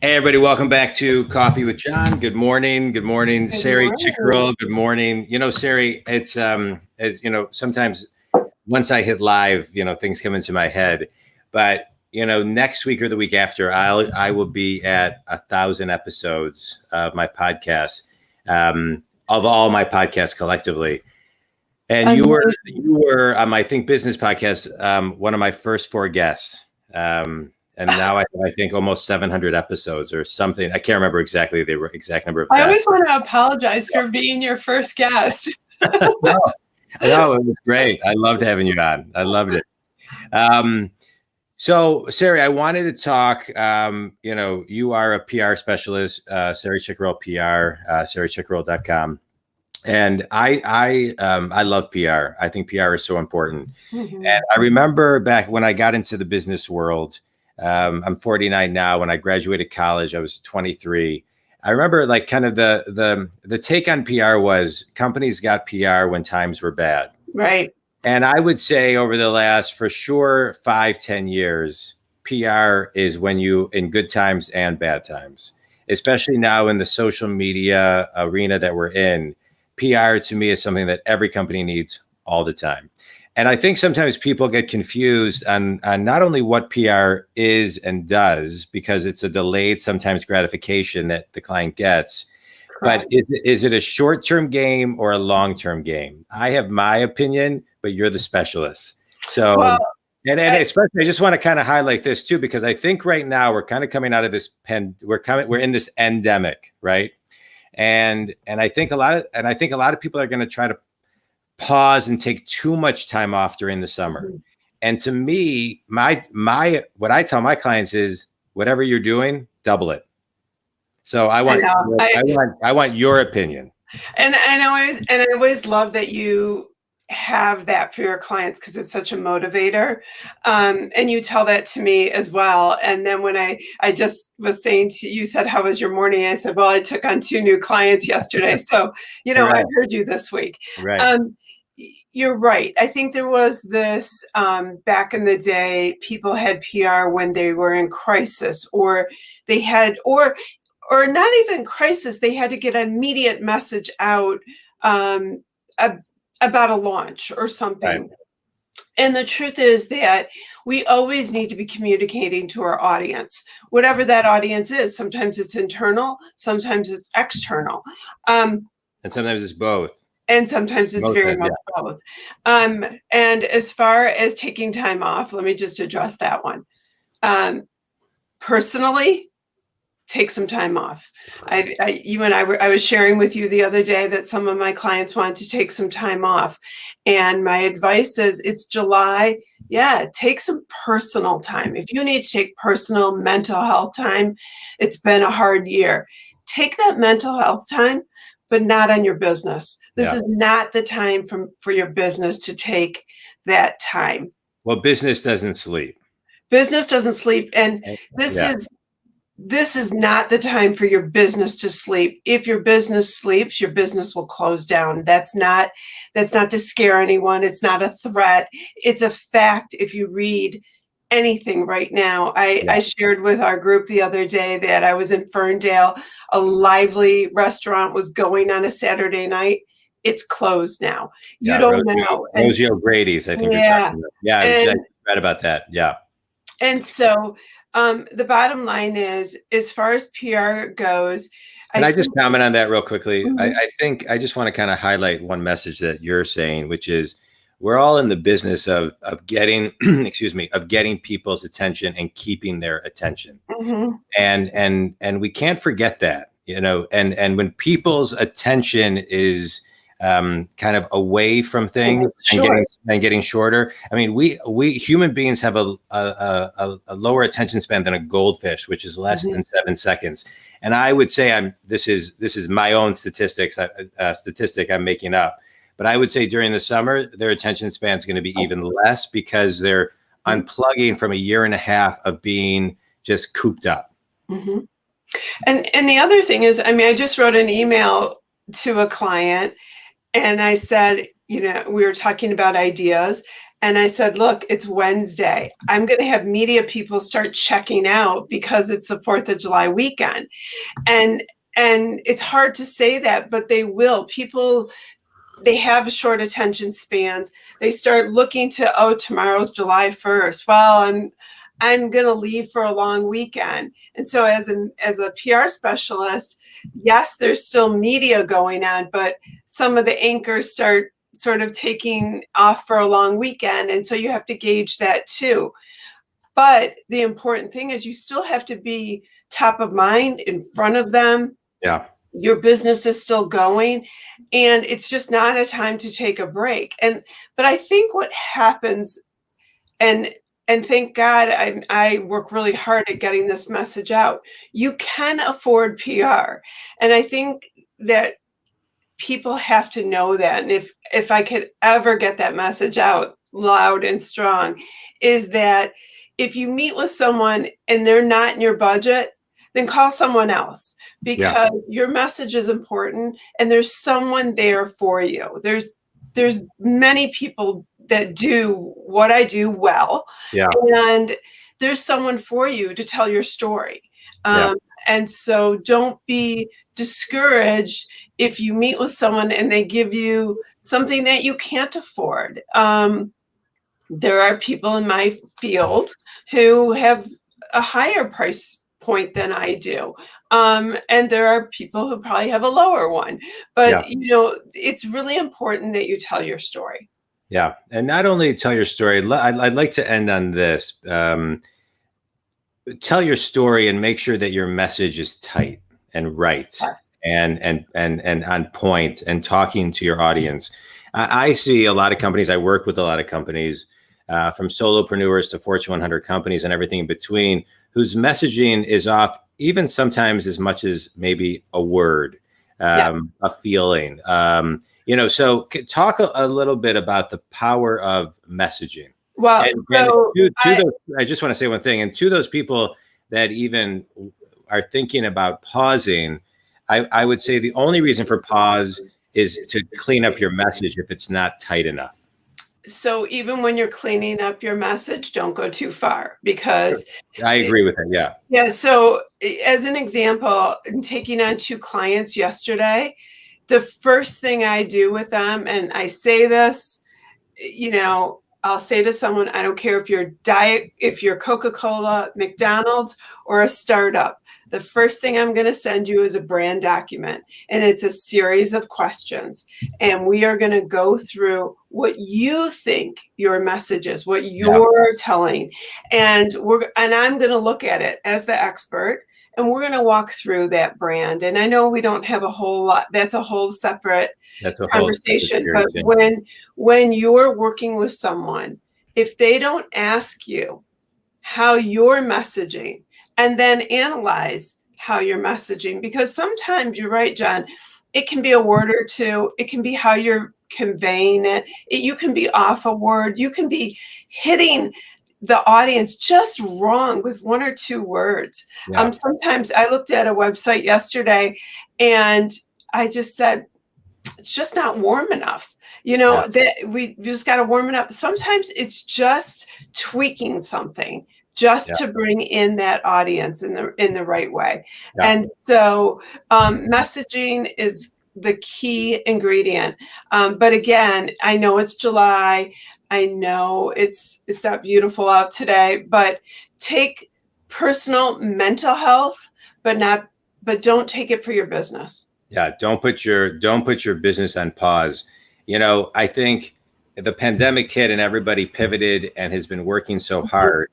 Hey everybody, welcome back to Coffee with John. Good morning. Good morning, Good Sari morning. Cicurel. Good morning. You know, Sari, it's as you know, sometimes once I hit live, things come into my head. But next week or the week after, I will be at 1,000 episodes of my podcast, of all my podcasts collectively. And you were on my Think Business podcast, one of my first four guests. And now I think almost 700 episodes or something. I can't remember exactly the exact number of guests. I always want to apologize for being your first guest. No, it was great. I loved having you on. I loved it. So, Sari, I wanted to talk. You are a PR specialist, Sari Cicurel PR, saricicurel.com. And I love PR. I think PR is so important. Mm-hmm. And I remember back when I got into the business world. I'm 49 now. When I graduated college, I was 23. I remember like kind of the take on PR was companies got PR when times were bad. Right. And I would say over the last, for sure, 5-10 years, PR is when you in good times and bad times, especially now in the social media arena that we're in. PR to me is something that every company needs all the time. And I think sometimes people get confused on not only what PR is and does, because it's a delayed, sometimes gratification that the client gets, correct. But is it a short-term game or a long-term game? I have my opinion, but you're the specialist. So, and especially, I just want to kind of highlight this too, because I think right now we're kind of coming out of this we're in this endemic, right? And I think a lot of people are going to try to pause and take too much time off during the summer. Mm-hmm. And to me, what I tell my clients is whatever you're doing, double it. So I want your opinion. And I always love that you have that for your clients because it's such a motivator. And you tell that to me as well. And then when I just was saying to you, said, how was your morning? I said, well, I took on 2 new clients yesterday. So, right. I heard you this week. Right. You're right. I think there was this back in the day, people had PR when they were in crisis or they had, or not even crisis. They had to get an immediate message out about a launch or something. Right. And the truth is that we always need to be communicating to our audience, whatever that audience is. Sometimes it's internal, sometimes it's external. And sometimes it's both. And sometimes it's very much both. And as far as taking time off, let me just address that one. Personally, take some time off. I was sharing with you the other day that some of my clients wanted to take some time off. And my advice is it's July. Yeah, take some personal time. If you need to take personal mental health time, it's been a hard year. Take that mental health time, but not on your business. This is not the time for your business to take that time. Well, business doesn't sleep. Business doesn't sleep. And this is not the time for your business to sleep. If your business sleeps, your business will close down. That's not to scare anyone. It's not a threat. It's a fact. If you read anything right now, I shared with our group the other day that I was in Ferndale. A lively restaurant was going on a Saturday night. It's closed now. You don't know. Rosie O'Grady's, I think you're talking about. Yeah, I read about that. Yeah. And so the bottom line is, as far as PR goes, can I just comment on that real quickly? Mm-hmm. I think I just want to kind of highlight one message that you're saying, which is we're all in the business of getting, of getting people's attention and keeping their attention. Mm-hmm. And we can't forget that, and when people's attention is kind of away from things and getting shorter. I mean, we human beings have a lower attention span than a goldfish, which is less than 7 seconds. And I would say this is my own statistic I'm making up, but I would say during the summer, their attention span is going to be even less because they're unplugging from a year and a half of being just cooped up. Mm-hmm. And the other thing is, I just wrote an email to a client. And I said, we were talking about ideas, and I said, look, it's Wednesday. I'm going to have media people start checking out because it's the 4th of July weekend. And it's hard to say that, but they will. People, they have short attention spans. They start looking to, oh, tomorrow's July 1st. Well, I'm going to leave for a long weekend. And so as a PR specialist, yes, there's still media going on, but some of the anchors start sort of taking off for a long weekend. And so you have to gauge that too. But the important thing is you still have to be top of mind in front of them. Yeah. Your business is still going, and it's just not a time to take a break. But I think what happens, and thank God I work really hard at getting this message out. You can afford PR. And I think that people have to know that. And if I could ever get that message out loud and strong, is that if you meet with someone and they're not in your budget, then call someone else, because your message is important and there's someone there for you. There's many people that do what I do well. Yeah. And there's someone for you to tell your story. And so don't be discouraged if you meet with someone and they give you something that you can't afford. There are people in my field who have a higher price point than I do. And there are people who probably have a lower one. But, it's really important that you tell your story. Yeah. And not only tell your story, I'd like to end on this. Tell your story and make sure that your message is tight and right. Yes. And on point and talking to your audience. I see a lot of companies. I work with a lot of companies, from solopreneurs to Fortune 100 companies and everything in between, whose messaging is off, even sometimes as much as maybe a word, a feeling. So talk a little bit about the power of messaging. Well, I just want to say one thing, and to those people that even are thinking about pausing, I would say the only reason for pause is to clean up your message if it's not tight enough. So even when you're cleaning up your message, don't go too far, because I agree with it. Yeah. Yeah. So as an example, in taking on 2 clients yesterday, the first thing I do with them, and I say this, I'll say to someone, I don't care if you're Coca-Cola, McDonald's, or a startup. The first thing I'm going to send you is a brand document, and it's a series of questions. And we are going to go through what you think your message is, what you're telling. And I'm going to look at it as the expert, and we're going to walk through that brand. And I know we don't have a whole lot. That's a whole separate conversation. But when you're working with someone, if they don't ask you how you're messaging, and then analyze how you're messaging, because sometimes you're right, John, it can be a word or two. It can be how you're conveying it. You can be off a word. You can be hitting the audience just wrong with 1 or 2 words. Sometimes I looked at a website yesterday and I just said, it's just not warm enough. That we just got to warm it up. Sometimes it's just tweaking something just to bring in that audience in the right way. And so messaging is the key ingredient. But again, I know it's July. I know it's not beautiful out today, but take personal mental health, but don't take it for your business. Yeah. Don't put your business on pause. I think the pandemic hit and everybody pivoted and has been working so hard.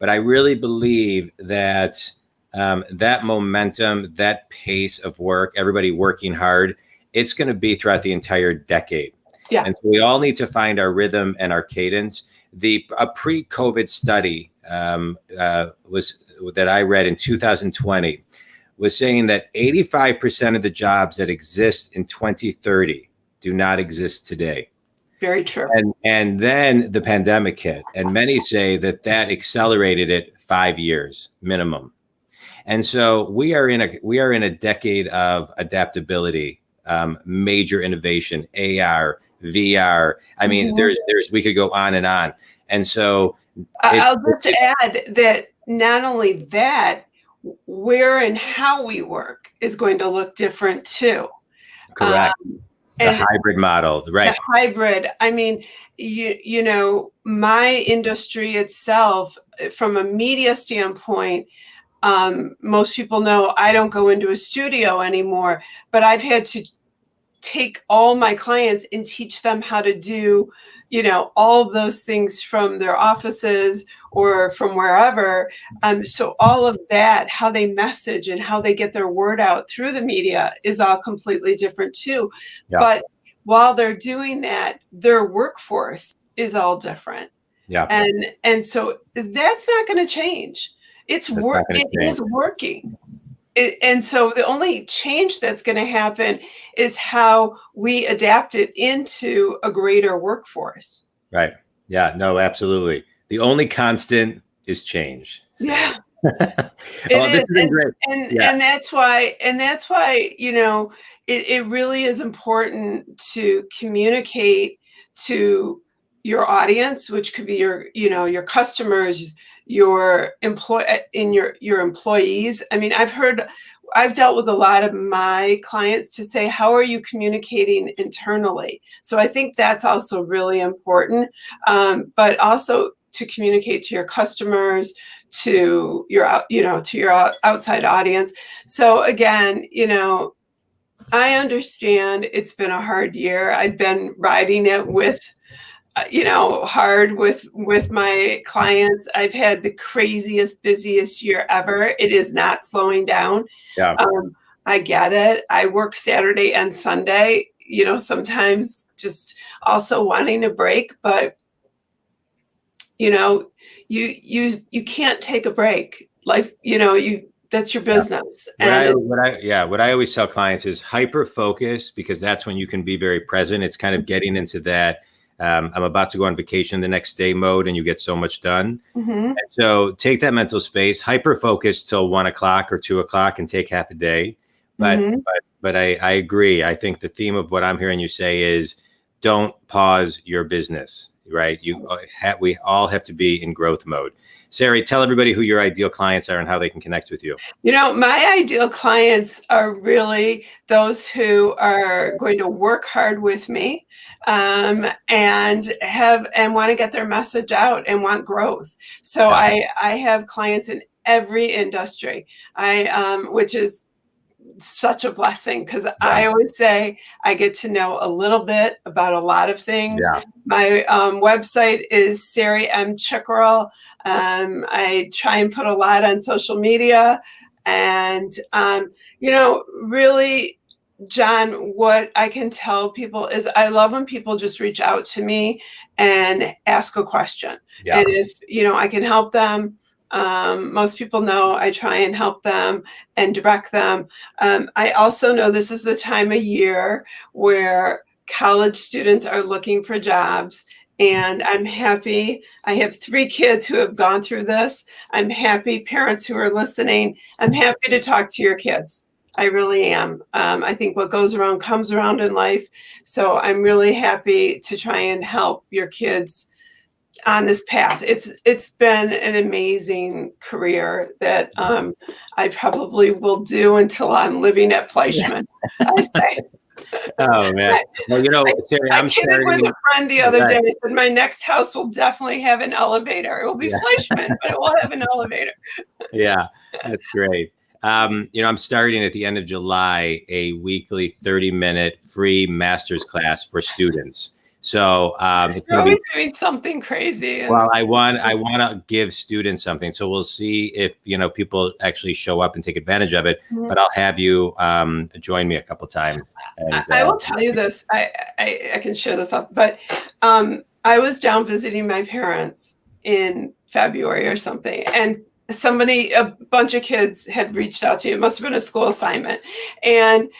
But I really believe that that momentum, that pace of work, everybody working hard, it's going to be throughout the entire decade. Yeah. And so we all need to find our rhythm and our cadence. A pre-COVID study was that I read in 2020 was saying that 85% of the jobs that exist in 2030 do not exist today. Very true. And then the pandemic hit, and many say that accelerated it 5 years minimum. And so we are in a decade of adaptability, major innovation, AR, VR. I mean, Mhm. we could go on and on. And so I'll just add that not only that, where and how we work is going to look different too. correct. The And hybrid model, right? the hybrid, I mean, you know, my industry itself, from a media standpoint, most people know I don't go into a studio anymore, but I've had to take all my clients and teach them how to do, you know, all of those things from their offices or from wherever. So all of that, how they message and how they get their word out through the media is all completely different too. Yeah. But while they're doing that, their workforce is all different. Yeah. And so that's not going to change. It is working. And so the only change that's going to happen is how we adapt it into a greater workforce. Right. Yeah. No, absolutely. The only constant is change. Yeah. Oh, this has been great. And that's why, you know, it really is important to communicate to your audience, which could be your, you know, your customers, your your employees. I mean, I've dealt with a lot of my clients to say, how are you communicating internally? So I think that's also really important, but also to communicate to your customers, to your, you know, to your outside audience. So again, you know, I understand it's been a hard year. I've been riding it with, you know, hard with my clients. I've had the craziest, busiest year ever. It is not slowing down. Yeah. I get it. I work Saturday and Sunday, you know, sometimes just also wanting a break, but you know, you can't take a break. Life, you know, that's your business. What I always tell clients is hyper focus, because that's when you can be very present. It's kind of getting into that I'm about to go on vacation the next day mode, and you get so much done. And so take that mental space, hyper focus till 1 o'clock or 2 o'clock, and take half a day. But I agree. I think the theme of what I'm hearing you say is don't pause your business, right? We all have to be in growth mode. Sari, tell everybody who your ideal clients are and how they can connect with you. You know, my ideal clients are really those who are going to work hard with me, and want to get their message out and want growth. So I have clients in every industry, which is such a blessing, because I always say I get to know a little bit about a lot of things. My website is Sari Cicurel. I try and put a lot on social media, and you know, really, John, what I can tell people is I love when people just reach out to me and ask a question. And if, you know, I can help them, most people know I try and help them and direct them. I also know this is the time of year where college students are looking for jobs. And I'm happy. I have 3 kids who have gone through this. I'm happy, parents who are listening, I'm happy to talk to your kids. I really am. I think what goes around comes around in life. So I'm really happy to try and help your kids on this path. It's been an amazing career that I probably will do until I'm living at Fleischmann, I say. Oh man! Well, you know, Sari, I kidded with a friend the other day. I said my next house will definitely have an elevator. It will be Fleischmann, but it will have an elevator. Yeah, that's great. You know, I'm starting at the end of July a weekly 30-minute free master's class for students. So it's You're always doing something crazy. Well, I want to give students something. So we'll see if, you know, people actually show up and take advantage of it. But I'll have you join me a couple times. And, I will tell you this. I can share this up. But I was down visiting my parents in February or something, and a bunch of kids had reached out to me. It must have been a school assignment, and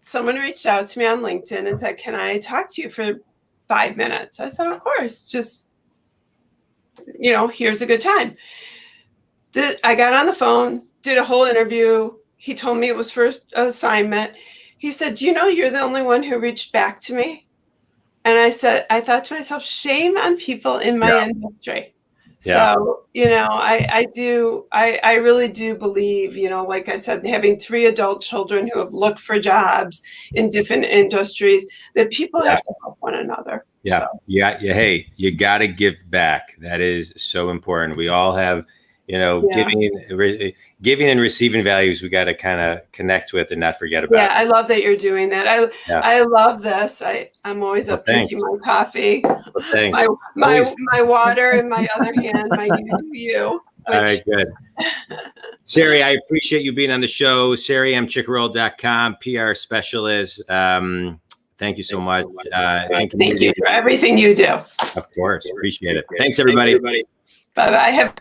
someone reached out to me on LinkedIn and said, can I talk to you for 5 minutes? I said, of course, just, you know, here's a good time. I got on the phone, did a whole interview. He told me it was first assignment. He said, do you know you're the only one who reached back to me? And I thought to myself, shame on people in my Yeah. industry. Yeah. So, I really do believe, like I said, having 3 adult children who have looked for jobs in different industries, that people Yeah. have to help one another. Yeah. So. Yeah. Hey, you got to give back. That is so important. We all have, Yeah. giving and receiving values we got to kind of connect with and not forget about. Yeah, I love that you're doing that. I love this. I'm always up drinking my coffee, Thanks. my water in my other hand, my you do you. All right, good. Sari, I appreciate you being on the show. SariCicurel.com, PR specialist. Thank you so much. Thank you for everything you do. Of course. Appreciate it. Thanks, everybody. Bye-bye.